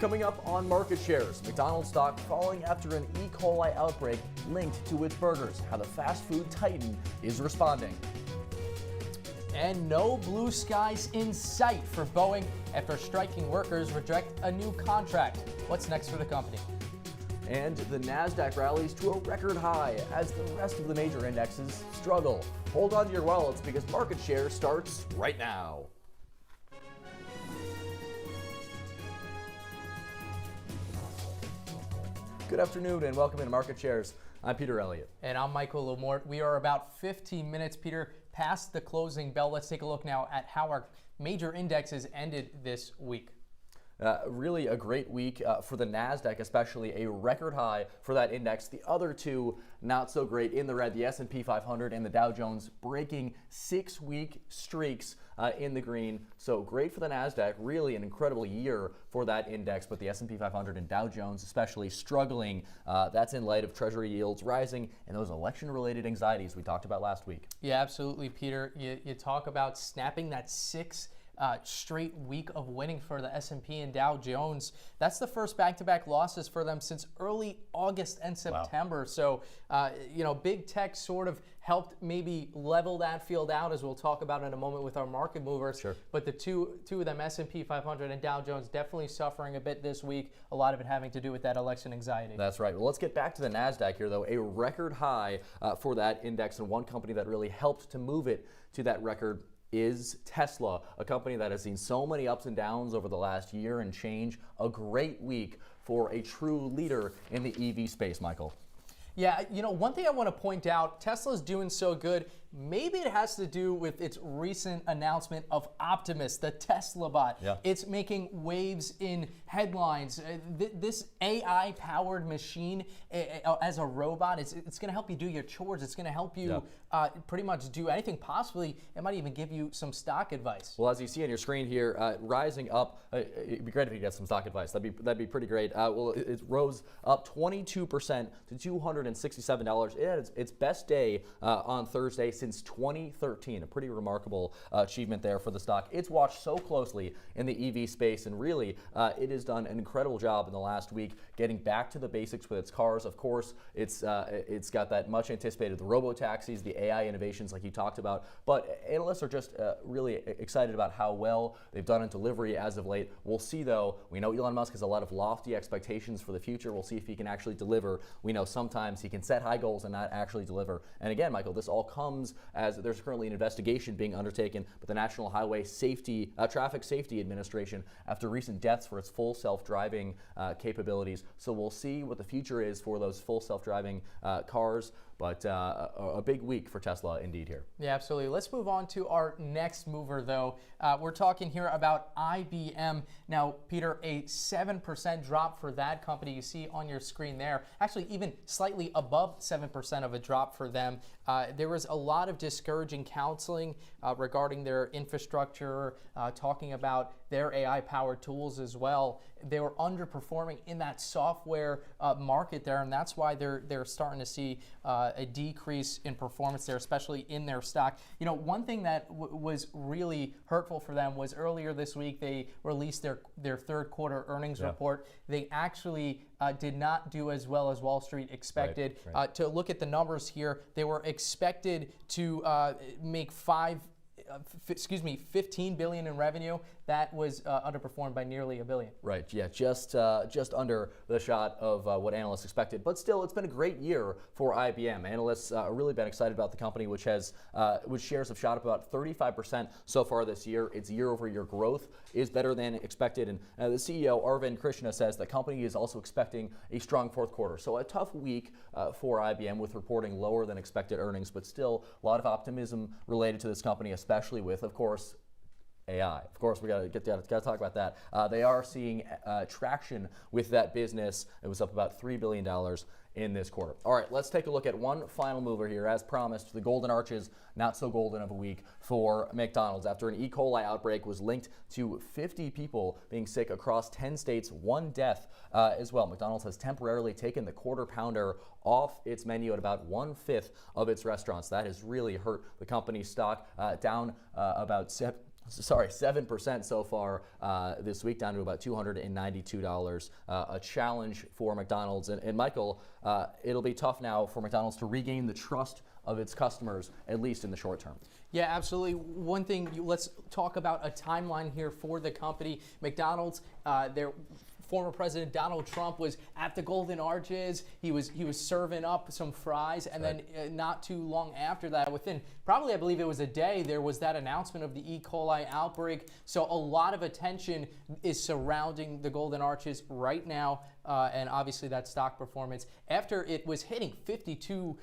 Coming up on market shares, McDonald's stock falling after an E. coli outbreak linked to its burgers, how the fast food titan is responding. And no blue skies in sight for Boeing after striking workers reject a new contract. What's next for the company? And the NASDAQ rallies to a record high as the rest of the major indexes struggle. Hold on to your wallets because market share starts right now. Good afternoon and welcome into Market Shares. I'm Peter Elliot. And I'm Michael Lamorte. We are about 15 minutes, Peter, past the closing bell. Let's take a look now at how our major indexes ended this week. Really a great week for the NASDAQ, especially a record high for that index. The other two not so great in the red, the S&P 500 and the Dow Jones breaking 6-week streaks in the green. So great for the NASDAQ, really an incredible year for that index, but the S&P 500 and Dow Jones especially struggling. That's in light of Treasury yields rising and those election-related anxieties we talked about last week. Yeah, absolutely, Peter. You talk about snapping that straight week of winning for the S&P and Dow Jones. That's the first back-to-back losses for them since early August and September. Wow. So, big tech sort of helped maybe level that field out, as we'll talk about in a moment with our market movers. Sure. But the two of them, S&P 500 and Dow Jones, definitely suffering a bit this week. A lot of it having to do with that election anxiety. That's right. Well, let's get back to the NASDAQ here, though. A record high for that index, and one company that really helped to move it to that record is Tesla, a company that has seen so many ups and downs over the last year and change. A great week for a true leader in the EV space, Michael. Yeah, one thing I want to point out, Tesla's doing so good. Maybe it has to do with its recent announcement of Optimus, the Tesla bot. Yeah. It's making waves in headlines. This AI-powered machine as a robot, it's going to help you do your chores. It's going to help you pretty much do anything. Possibly, it might even give you some stock advice. Well, as you see on your screen here, rising up. It'd be great if you get some stock advice. That'd be pretty great. It rose up 22% to $267. It had its best day on Thursday since 2013. A pretty remarkable achievement there for the stock. It's watched so closely in the EV space, and really it has done an incredible job in the last week getting back to the basics with its cars. Of course, it's got that much anticipated the robo-taxis, the AI innovations like you talked about, but analysts are just really excited about how well they've done in delivery as of late. We'll see, though. We know Elon Musk has a lot of lofty expectations for the future. We'll see if he can actually deliver. We know sometimes he can set high goals and not actually deliver. And again, Michael, this all comes as there's currently an investigation being undertaken by the National Highway Traffic Safety Administration after recent deaths for its full self-driving capabilities. So we'll see what the future is for those full self-driving cars. But a big week for Tesla indeed here. Yeah, absolutely. Let's move on to our next mover, though. We're talking here about IBM. Now, Peter, a 7% drop for that company you see on your screen there. Actually, even slightly above 7% of a drop for them. There was a lot of discouraging counseling regarding their infrastructure, talking about their AI-powered tools as well. They were underperforming in that software market there, and that's why they're starting to see a decrease in performance there, especially in their stock. One thing that was really hurtful for them was earlier this week they released their third quarter earnings report. They actually did not do as well as Wall Street expected. Right. To look at the numbers here, they were expected to make 15 billion in revenue. That was underperformed by nearly $1 billion. Right. Yeah, just under the shot of what analysts expected. But still, it's been a great year for IBM. Analysts have really been excited about the company, which shares have shot up about 35% so far this year. Its year-over-year growth is better than expected. And the CEO, Arvind Krishna, says the company is also expecting a strong fourth quarter. So a tough week for IBM with reporting lower than expected earnings, but still a lot of optimism related to this company, especially with, of course, AI. Of course, we got to talk about that. They are seeing traction with that business. It was up about $3 billion in this quarter. All right, let's take a look at one final mover here. As promised, the golden arches, not so golden of a week for McDonald's after an E. coli outbreak was linked to 50 people being sick across 10 states, one death as well. McDonald's has temporarily taken the quarter pounder off its menu at about 1/5 of its restaurants. That has really hurt the company's stock, down about Sorry, 7% so far this week, down to about $292. A challenge for McDonald's. And Michael, it'll be tough now for McDonald's to regain the trust of its customers, at least in the short term. Yeah, absolutely. One thing, let's talk about a timeline here for the company. McDonald's, their former president Donald Trump was at the Golden Arches. He was serving up some fries, and then not too long after that, within probably, I believe it was a day, there was that announcement of the E. coli outbreak. So a lot of attention is surrounding the Golden Arches right now, and obviously that stock performance after it was hitting 52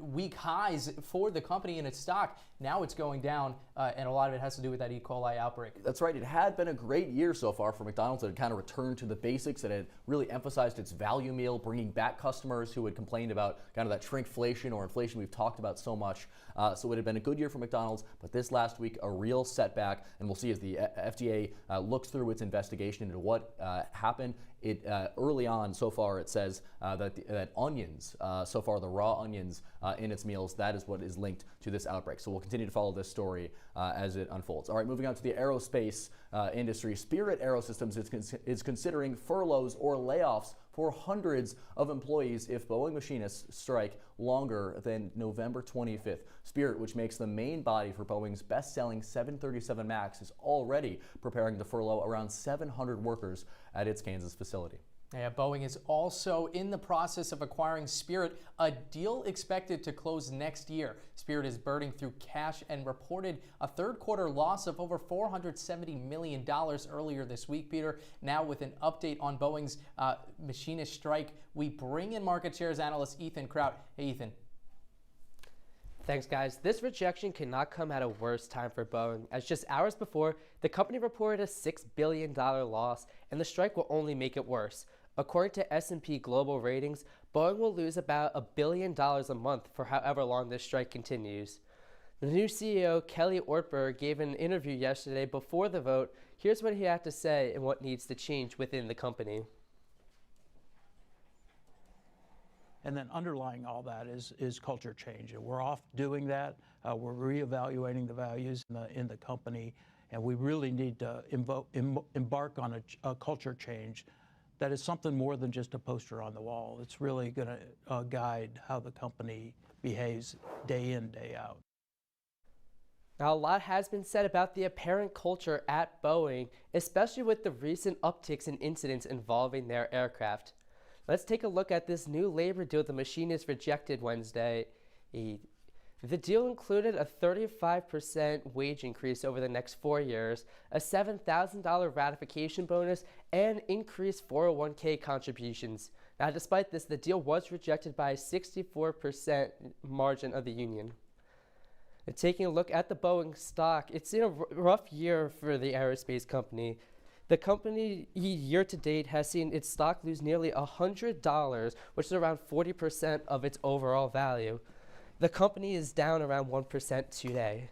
week highs for the company and its stock. Now it's going down, and a lot of it has to do with that E. coli outbreak. That's right. It had been a great year so far for McDonald's. It had kind of returned to the basics. It had really emphasized its value meal, bringing back customers who had complained about kind of that shrinkflation or inflation we've talked about so much. So it had been a good year for McDonald's, but this last week, a real setback. And we'll see as the FDA looks through its investigation into what happened. It early on, so far, it says that onions, so far the raw onions in its meals, that is what is linked to this outbreak. So we'll continue to follow this story as it unfolds. All right, moving on to the aerospace industry. Spirit AeroSystems is considering furloughs or layoffs for hundreds of employees if Boeing machinists strike longer than November 25th. Spirit, which makes the main body for Boeing's best-selling 737 MAX, is already preparing to furlough around 700 workers at its Kansas facility. Yeah, Boeing is also in the process of acquiring Spirit, a deal expected to close next year. Spirit is burning through cash and reported a third quarter loss of over $470 million earlier this week, Peter. Now with an update on Boeing's machinist strike, we bring in market shares analyst Ethan Kraut. Hey, Ethan. Thanks, guys. This rejection cannot come at a worse time for Boeing, as just hours before, the company reported a $6 billion loss, and the strike will only make it worse. According to S&P Global Ratings, Boeing will lose about $1 billion a month for however long this strike continues. The new CEO, Kelly Ortberg, gave an interview yesterday before the vote. Here's what he had to say and what needs to change within the company. And then underlying all that is culture change. And we're off doing that. We're reevaluating the values in the company. And we really need to embark on a culture change that is something more than just a poster on the wall. It's really going to guide how the company behaves day in, day out. Now, a lot has been said about the apparent culture at Boeing, especially with the recent upticks in incidents involving their aircraft. Let's take a look at this new labor deal the machinists rejected Wednesday. The deal included a 35% wage increase over the next 4 years, a $7,000 ratification bonus, and increased 401k contributions. Now, despite this, the deal was rejected by a 64% margin of the union. And taking a look at the Boeing stock, it's in a rough year for the aerospace company. The company year to date has seen its stock lose nearly $100, which is around 40% of its overall value. The company is down around 1% today.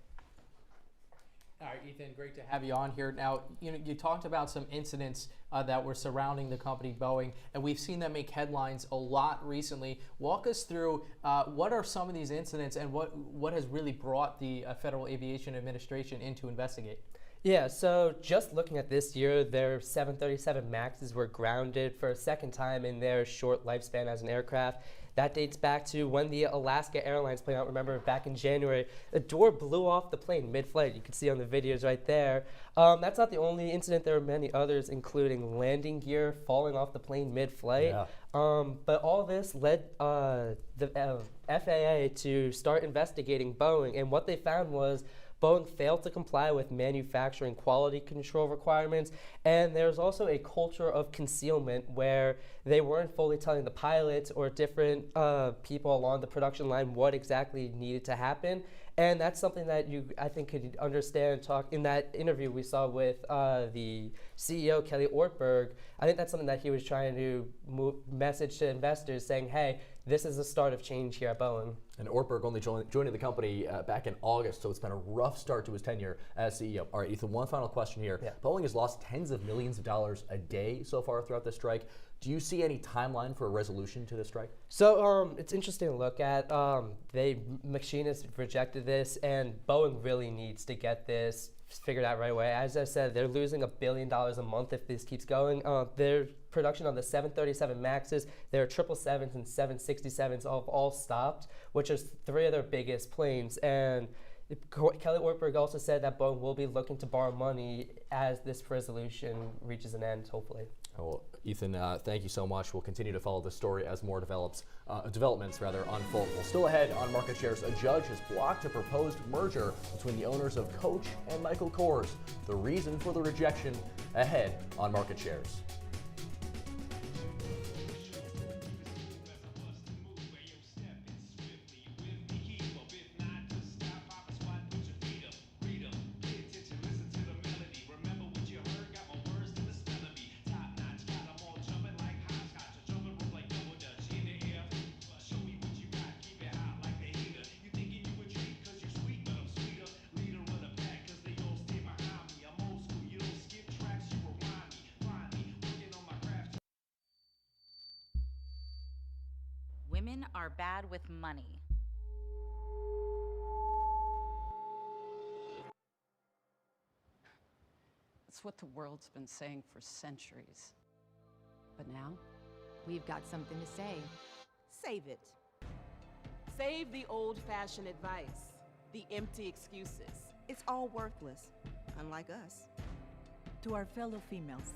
All right, Ethan, great to have you on here. Now, you talked about some incidents that were surrounding the company Boeing, and we've seen them make headlines a lot recently. Walk us through what are some of these incidents and what has really brought the Federal Aviation Administration in to investigate? Yeah, so just looking at this year, their 737 MAXs were grounded for a second time in their short lifespan as an aircraft. That dates back to when the Alaska Airlines plane, I remember back in January, the door blew off the plane mid-flight. You can see on the videos right there. That's not the only incident. There were many others, including landing gear falling off the plane mid-flight. Yeah. But all this led the FAA to start investigating Boeing, and what they found was Boeing failed to comply with manufacturing quality control requirements, and there's also a culture of concealment where they weren't fully telling the pilots or different people along the production line what exactly needed to happen. And that's something that you, I think, could understand talk in that interview we saw with the CEO, Kelly Ortberg. I think that's something that he was trying to message to investors saying, hey, this is the start of change here at Boeing. And Ortberg only joining the company back in August, so it's been a rough start to his tenure as CEO. All right, Ethan, one final question here. Yeah. Boeing has lost tens of millions of dollars a day so far throughout this strike. Do you see any timeline for a resolution to this strike? So it's interesting to look at. Machinists rejected this, and Boeing really needs to get this figured out right away. As I said, they're losing $1 billion a month if this keeps going. Their production on the 737 Maxes, their 777s and 767s have all stopped, which is 3 of their biggest planes. And Kelly Ortberg also said that Boeing will be looking to borrow money as this resolution reaches an end, hopefully. Well, Ethan, thank you so much. We'll continue to follow this story as more developments unfold. Well, still ahead on market shares, a judge has blocked a proposed merger between the owners of Coach and Michael Kors. The reason for the rejection ahead on market shares. Women are bad with money. It's what the world's been saying for centuries. But now, We've got something to say. Save it. Save the old-fashioned advice, the empty excuses. It's all worthless, unlike us. To our fellow females,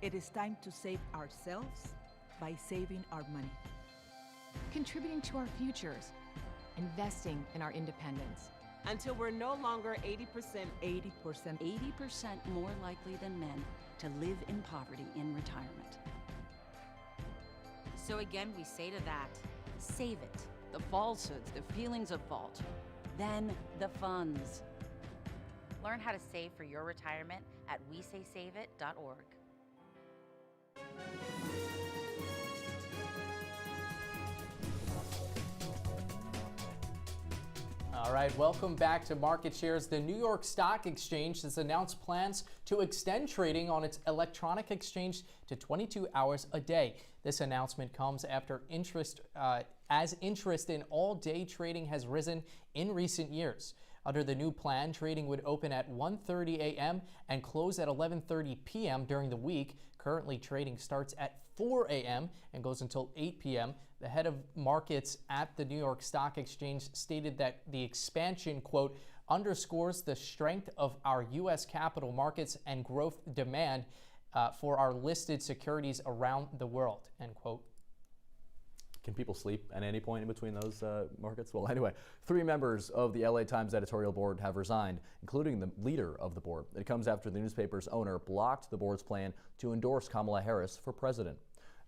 it is time to save ourselves by saving our money. Contributing to our futures. Investing in our independence. Until we're no longer 80% more likely than men to live in poverty in retirement. So again, we say to that, save it. The falsehoods, the feelings of fault, then the funds. Learn how to save for your retirement at wesaysaveit.org. All right, welcome back to Market Shares. The New York Stock Exchange has announced plans to extend trading on its electronic exchange to 22 hours a day. This announcement comes after interest in all-day trading has risen in recent years. Under the new plan, trading would open at 1:30 a.m. and close at 11:30 p.m. during the week. Currently, trading starts at 4 a.m. and goes until 8 p.m. The head of markets at the New York Stock Exchange stated that the expansion, quote, underscores the strength of our U.S. capital markets and growth demand for our listed securities around the world, end quote. Can people sleep at any point in between those markets? Well, anyway, 3 members of the LA Times editorial board have resigned, including the leader of the board. It comes after the newspaper's owner blocked the board's plan to endorse Kamala Harris for president.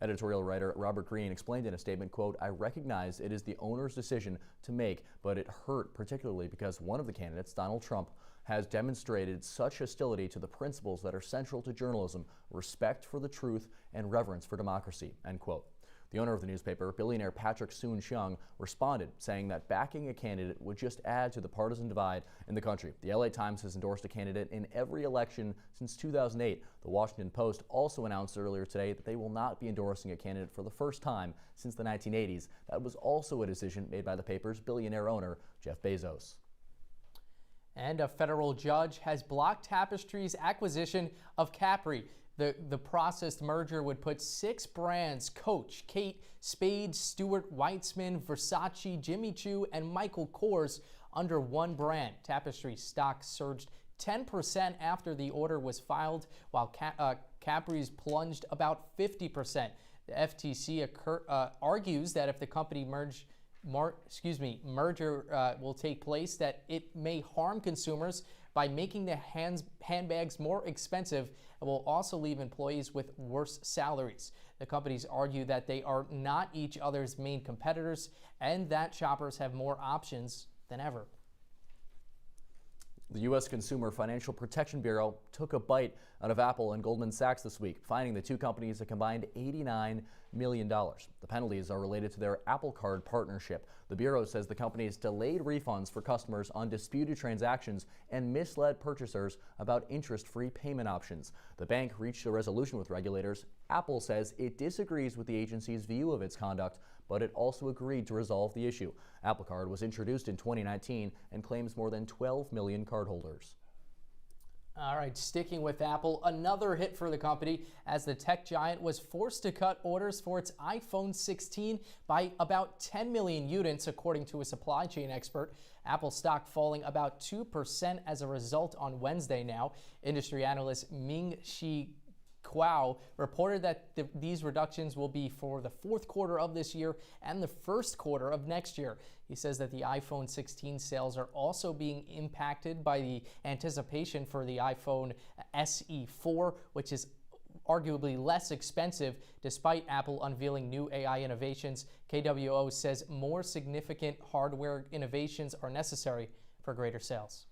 Editorial writer Robert Greene explained in a statement, quote, I recognize it is the owner's decision to make, but it hurt particularly because one of the candidates, Donald Trump, has demonstrated such hostility to the principles that are central to journalism, respect for the truth and reverence for democracy, end quote. The owner of the newspaper, billionaire Patrick Soon-Shiong, responded, saying that backing a candidate would just add to the partisan divide in the country. The LA Times has endorsed a candidate in every election since 2008. The Washington Post also announced earlier today that they will not be endorsing a candidate for the first time since the 1980s. That was also a decision made by the paper's billionaire owner, Jeff Bezos. And a federal judge has blocked Tapestry's acquisition of Capri. The processed merger would put 6 brands, Coach, Kate Spade, Stuart Weitzman, Versace, Jimmy Choo, and Michael Kors, under one brand. Tapestry stock surged 10% after the order was filed, while Capri's plunged about 50%. The FTC argues that if the company merger will take place, that it may harm consumers by making the handbags more expensive and will also leave employees with worse salaries. The companies argue that they are not each other's main competitors and that shoppers have more options than ever. The U.S. Consumer Financial Protection Bureau took a bite out of Apple and Goldman Sachs this week, fining the two companies a combined $89 million. The penalties are related to their Apple Card partnership. The Bureau says the companies delayed refunds for customers on disputed transactions and misled purchasers about interest-free payment options. The bank reached a resolution with regulators. Apple says it disagrees with the agency's view of its conduct, but it also agreed to resolve the issue. Apple Card was introduced in 2019 and claims more than 12 million cardholders. All right, sticking with Apple, another hit for the company as the tech giant was forced to cut orders for its iPhone 16 by about 10 million units, according to a supply chain expert. Apple stock falling about 2% as a result on Wednesday now. Industry analyst Ming-Chi Kuo reported that these reductions will be for the fourth quarter of this year and the first quarter of next year. He says that the iPhone 16 sales are also being impacted by the anticipation for the iPhone SE 4, which is arguably less expensive despite Apple unveiling new AI innovations. KWO says more significant hardware innovations are necessary for greater sales.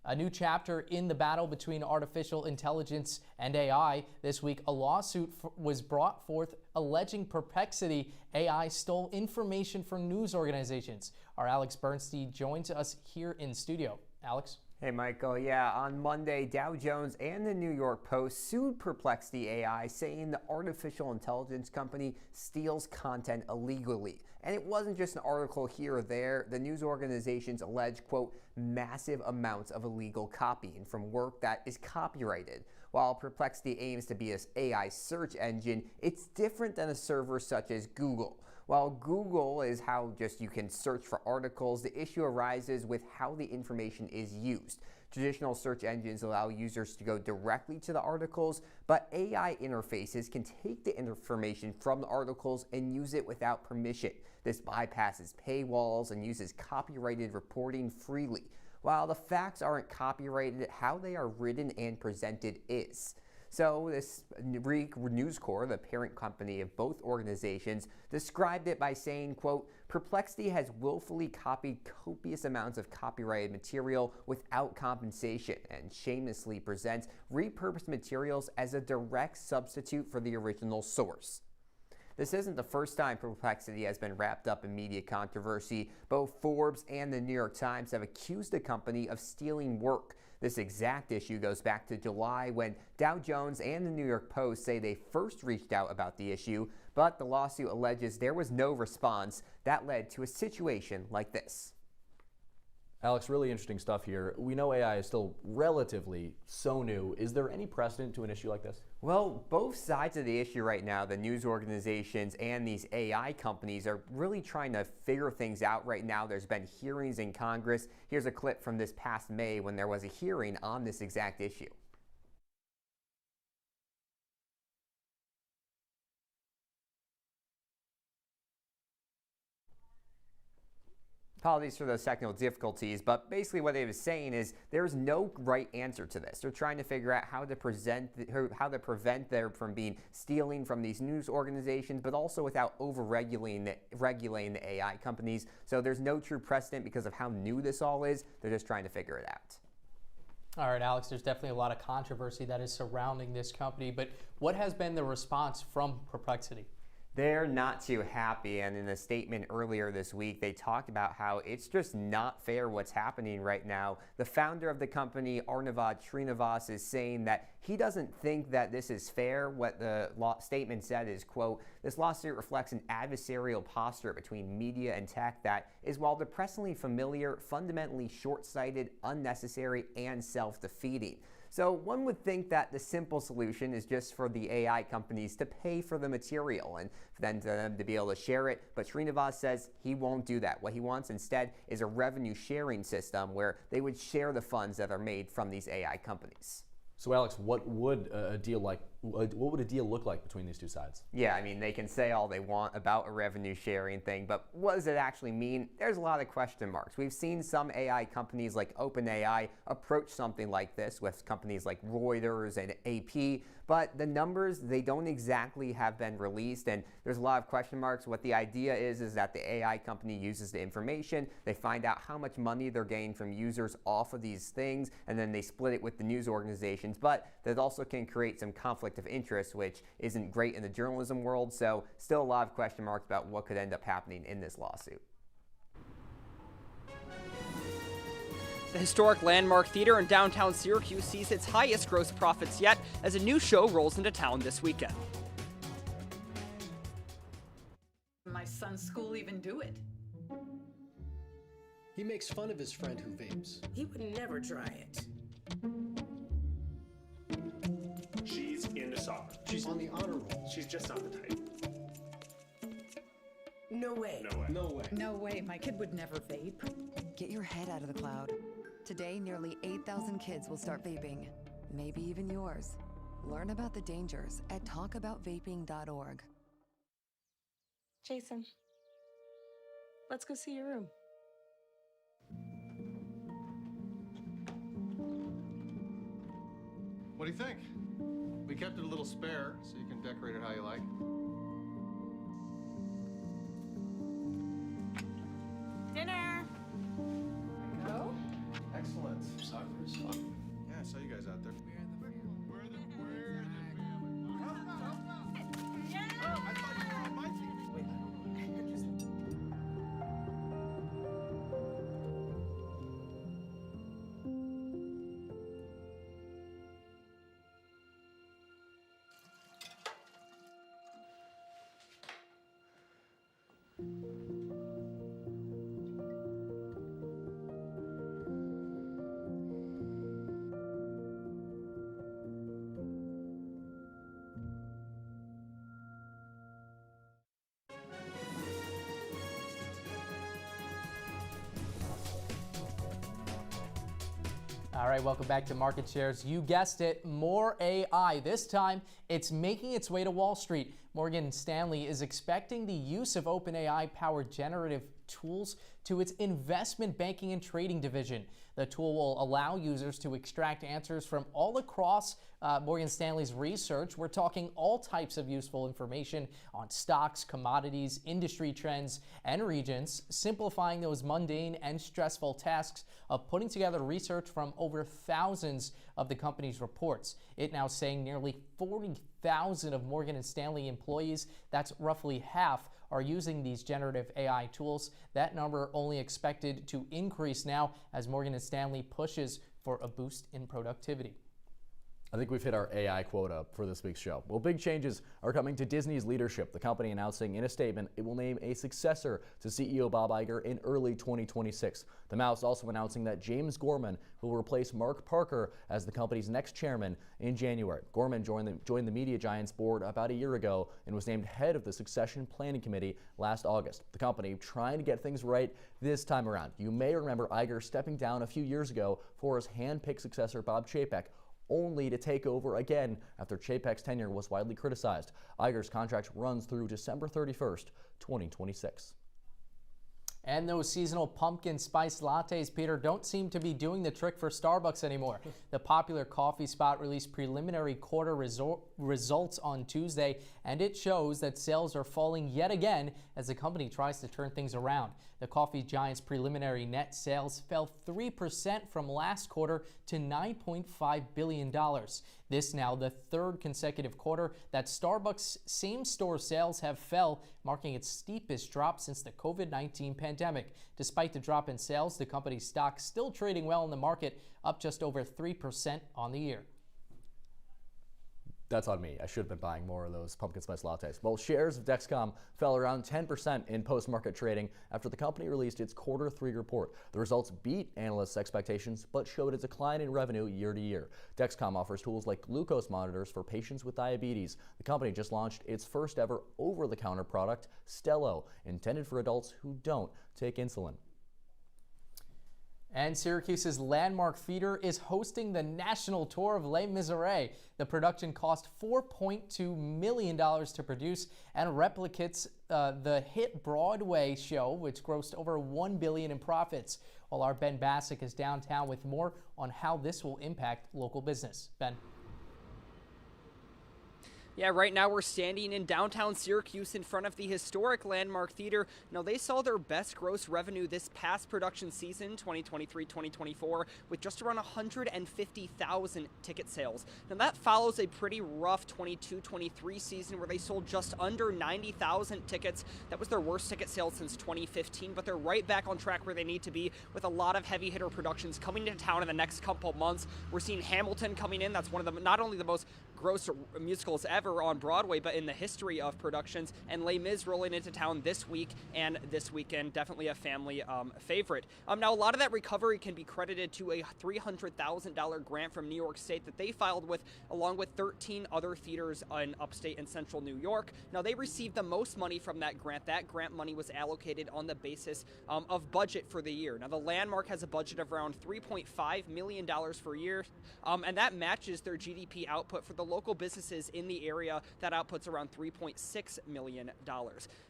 A new chapter in the battle between artificial intelligence and AI. This week, a lawsuit was brought forth alleging Perplexity AI stole information from news organizations. Our Alex Burstein joins us here in studio. Alex? Hey, Michael. Yeah, on Monday, Dow Jones and the New York Post sued Perplexity AI, saying the artificial intelligence company steals content illegally. And it wasn't just an article here or there. The news organizations allege, quote, massive amounts of illegal copying from work that is copyrighted. While Perplexity aims to be an AI search engine, it's different than a server such as Google. While Google is how just you can search for articles, the issue arises with how the information is used. Traditional search engines allow users to go directly to the articles, but AI interfaces can take the information from the articles and use it without permission. This bypasses paywalls and uses copyrighted reporting freely. While the facts aren't copyrighted, how they are written and presented is. So this News Corp, the parent company of both organizations, described it by saying, quote, Perplexity has willfully copied copious amounts of copyrighted material without compensation and shamelessly presents repurposed materials as a direct substitute for the original source. This isn't the first time Perplexity has been wrapped up in media controversy. Both Forbes and the New York Times have accused the company of stealing work. This exact issue goes back to July when Dow Jones and the New York Post say they first reached out about the issue, but the lawsuit alleges there was no response. That led to a situation like this. Alex, really interesting stuff here. We know AI is still relatively so new. Is there any precedent to an issue like this? Well, both sides of the issue right now, the news organizations and these AI companies, are really trying to figure things out right now. There's been hearings in Congress. Here's a clip from this past May when there was a hearing on this exact issue. Apologies for those technical difficulties, but basically what they were saying is there's no right answer to this. They're trying to figure out how to prevent them from being stealing from these news organizations, but also without regulating the AI companies. So there's no true precedent because of how new this all is. They're just trying to figure it out. All right, Alex, there's definitely a lot of controversy that is surrounding this company, but what has been the response from Perplexity? They're not too happy, and in a statement earlier this week, they talked about how it's just not fair what's happening right now. The founder of the company, Arnavad Srinivas, is saying that he doesn't think that this is fair. What the statement said is, quote, this lawsuit reflects an adversarial posture between media and tech that is, while depressingly familiar, fundamentally short-sighted, unnecessary, and self-defeating. So one would think that the simple solution is just for the AI companies to pay for the material and for them to be able to share it. But Srinivas says he won't do that. What he wants instead is a revenue sharing system where they would share the funds that are made from these AI companies. So Alex, what would a deal look like between these two sides? Yeah, I mean, they can say all they want about a revenue sharing thing, but what does it actually mean? There's a lot of question marks. We've seen some AI companies like OpenAI approach something like this with companies like Reuters and AP, but the numbers, they don't exactly have been released, and there's a lot of question marks. What the idea is that the AI company uses the information, they find out how much money they're getting from users off of these things, and then they split it with the news organizations, but that also can create some conflict of interest, which isn't great in the journalism world, so still a lot of question marks about what could end up happening in this lawsuit. The historic Landmark Theater in downtown Syracuse sees its highest gross profits yet as a new show rolls into town this weekend. My son's school even do it. He makes fun of his friend who vapes. He would never try it. She's on the honor roll. She's just not the type. No way. No way. No way. No way. My kid would never vape. Get your head out of the cloud. Today, nearly 8,000 kids will start vaping. Maybe even yours. Learn about the dangers at talkaboutvaping.org. Jason, let's go see your room. What do you think? We kept it a little spare, so you can decorate it how you like. Dinner! Go? Excellent. Soccer is fun. Yeah, I saw you guys out there. We're the family. Yeah! Oh, I thought you were on my team. Wait, All right, welcome back to Market Shares. You guessed it, more AI. This time, it's making its way to Wall Street. Morgan Stanley is expecting the use of OpenAI-powered generative tools to its investment banking and trading division. The tool will allow users to extract answers from all across Morgan Stanley's research. We're talking all types of useful information on stocks, commodities, industry trends, and regions, simplifying those mundane and stressful tasks of putting together research from over thousands of the company's reports. It now saying nearly 40,000 of Morgan Stanley employees, that's roughly half, are using these generative AI tools. That number only expected to increase now as Morgan Stanley pushes for a boost in productivity. I think we've hit our AI quota for this week's show. Well, big changes are coming to Disney's leadership. The company announcing in a statement it will name a successor to CEO Bob Iger in early 2026. The Mouse also announcing that James Gorman will replace Mark Parker as the company's next chairman in January. Gorman joined the media giant's board about a year ago and was named head of the succession planning committee last August. The company trying to get things right this time around. You may remember Iger stepping down a few years ago for his hand-picked successor Bob Chapek, only to take over again after Chapek's tenure was widely criticized. Iger's contract runs through December 31st, 2026. And those seasonal pumpkin spice lattes, Peter, don't seem to be doing the trick for Starbucks anymore. The popular coffee spot released preliminary quarter results on Tuesday, and it shows that sales are falling yet again as the company tries to turn things around. The coffee giant's preliminary net sales fell 3% from last quarter to $9.5 billion. This now the third consecutive quarter that Starbucks same-store sales have fell, marking its steepest drop since the COVID-19 pandemic. Despite the drop in sales, the company's stock still trading well in the market, up just over 3% on the year. That's on me. I should have been buying more of those pumpkin spice lattes. Well, shares of Dexcom fell around 10% in post-market trading after the company released its Q3 report. The results beat analysts' expectations, but showed a decline in revenue year to year. Dexcom offers tools like glucose monitors for patients with diabetes. The company just launched its first ever over-the-counter product, Stelo, intended for adults who don't take insulin. And Syracuse's Landmark Theater is hosting the national tour of Les Miserables. The production cost $4.2 million to produce and replicates the hit Broadway show, which grossed over $1 billion in profits. While our Ben Bascuk is downtown with more on how this will impact local business. Ben. Yeah, right now we're standing in downtown Syracuse in front of the historic Landmark Theater. Now, they saw their best gross revenue this past production season, 2023-2024, with just around 150,000 ticket sales. Now, that follows a pretty rough 22-23 season where they sold just under 90,000 tickets. That was their worst ticket sales since 2015, but they're right back on track where they need to be with a lot of heavy hitter productions coming to town in the next couple months. We're seeing Hamilton coming in. That's one of the, not only the most gross musicals ever on Broadway, but in the history of productions. And Les Mis rolling into town this week and this weekend, definitely a family favorite. Now, a lot of that recovery can be credited to a $300,000 grant from New York State that they filed with, along with 13 other theaters in upstate and central New York. Now, they received the most money from that grant. That grant money was allocated on the basis of budget for the year. Now, the Landmark has a budget of around $3.5 million per year, and that matches their GDP output for the local businesses in the area. That output's around $3.6 million.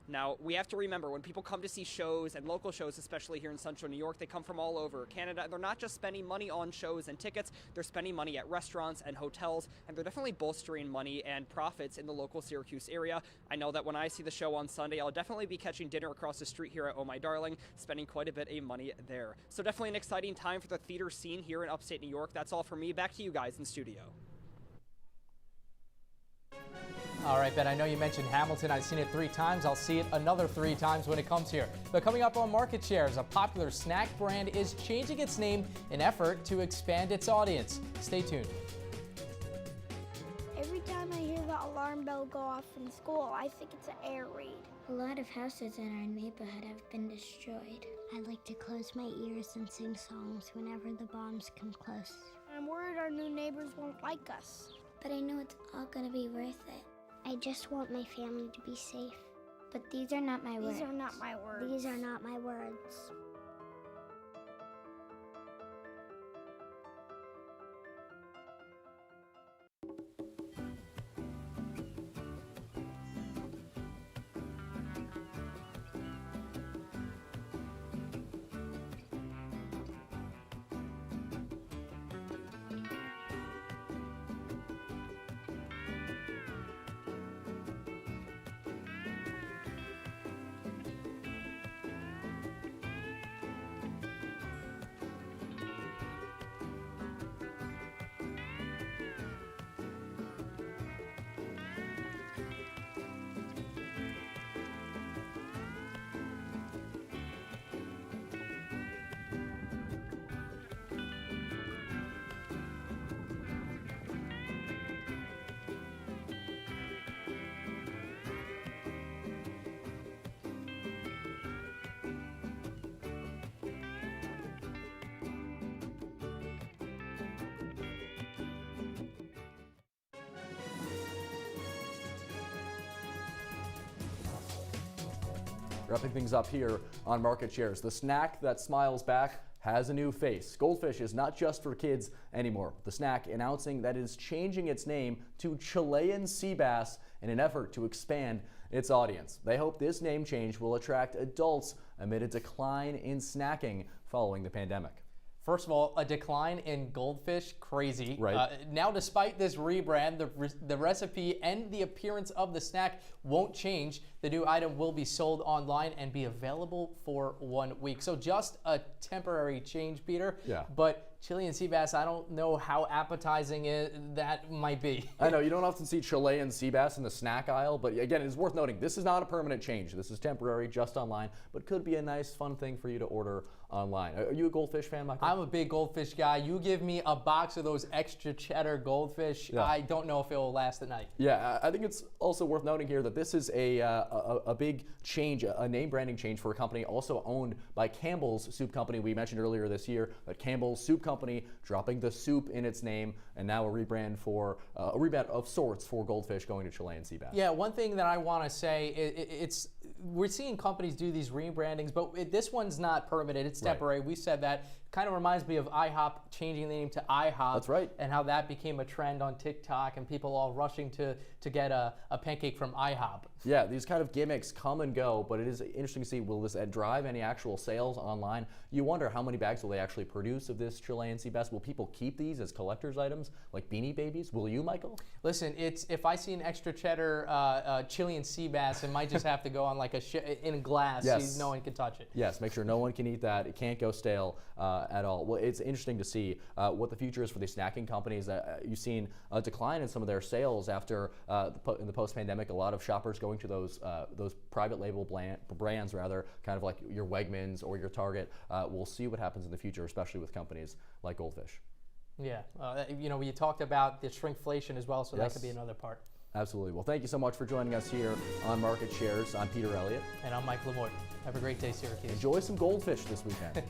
Now, we have to remember, when people come to see shows, and local shows, especially here in central New York, they come from all over Canada. They're not just spending money on shows and tickets, they're spending money at restaurants and hotels, and they're definitely bolstering money and profits in the local Syracuse area. I know that when I see the show on Sunday, I'll definitely be catching dinner across the street here at Oh My Darling, spending quite a bit of money there. So definitely an exciting time for the theater scene here in upstate New York. That's all for me. Back to you guys in studio. All right, Ben, I know you mentioned Hamilton. I've seen it 3 times. I'll see it another 3 times when it comes here. But coming up on Market Shares, a popular snack brand is changing its name in effort to expand its audience. Stay tuned. Every time I hear the alarm bell go off in school, I think it's an air raid. A lot of houses in our neighborhood have been destroyed. I like to close my ears and sing songs whenever the bombs come close. I'm worried our new neighbors won't like us. But I know it's all gonna be worth it. I just want my family to be safe. But these are not my words. These are not my words. These are not my words. Wrapping things up here on Market Shares. The snack that smiles back has a new face. Goldfish is not just for kids anymore. The snack announcing that it is changing its name to Chilean sea bass in an effort to expand its audience. They hope this name change will attract adults amid a decline in snacking following the pandemic. First of all, a decline in goldfish, crazy. Right. Now, despite this rebrand, the recipe and the appearance of the snack won't change. The new item will be sold online and be available for 1 week. So just a temporary change, Peter. Yeah. But Chilean sea bass, I don't know how appetizing that might be. I know, you don't often see Chilean sea bass in the snack aisle, but again, it's worth noting, this is not a permanent change. This is temporary, just online, but could be a nice, fun thing for you to order online. Are you a goldfish fan, Michael? I'm a big goldfish guy. You give me a box of those extra cheddar goldfish, Yeah. I don't know if it will last the night. Yeah, I think it's also worth noting here that this is a big change, a name branding change for a company also owned by Campbell's Soup Company. We mentioned earlier this year that Campbell's Soup Company dropping the soup in its name, and now a rebrand of sorts for goldfish going to Chilean sea bass. Yeah, one thing that I want to say, we're seeing companies do these rebrandings, but this one's not permanent. It's temporary. Right. We said that. Kind of reminds me of IHOP changing the name to IHOP. That's right. And how that became a trend on TikTok and people all rushing to get a pancake from IHOP. Yeah, these kind of gimmicks come and go, but it is interesting to see, will this drive any actual sales online? You wonder how many bags will they actually produce of this Chilean sea bass? Will people keep these as collector's items, like Beanie Babies? Will you, Michael? Listen, if I see an extra cheddar Chilean sea bass, it might just have to go on like in a glass so no one can touch it. Yes, make sure no one can eat that. It can't go stale at all. Well, it's interesting to see what the future is for these snacking companies. You've seen a decline in some of their sales after in the post-pandemic, a lot of shoppers going to those private label brands, rather, kind of like your Wegmans or your Target. We'll see what happens in the future, especially with companies like Goldfish. Yeah, you know, we talked about the shrinkflation as well, so that Yes. could be another part. Absolutely. Well, thank you so much for joining us here on Market Shares. I'm Peter Elliott. And I'm Mike Lamorte. Have a great day, Syracuse. Enjoy some goldfish this weekend.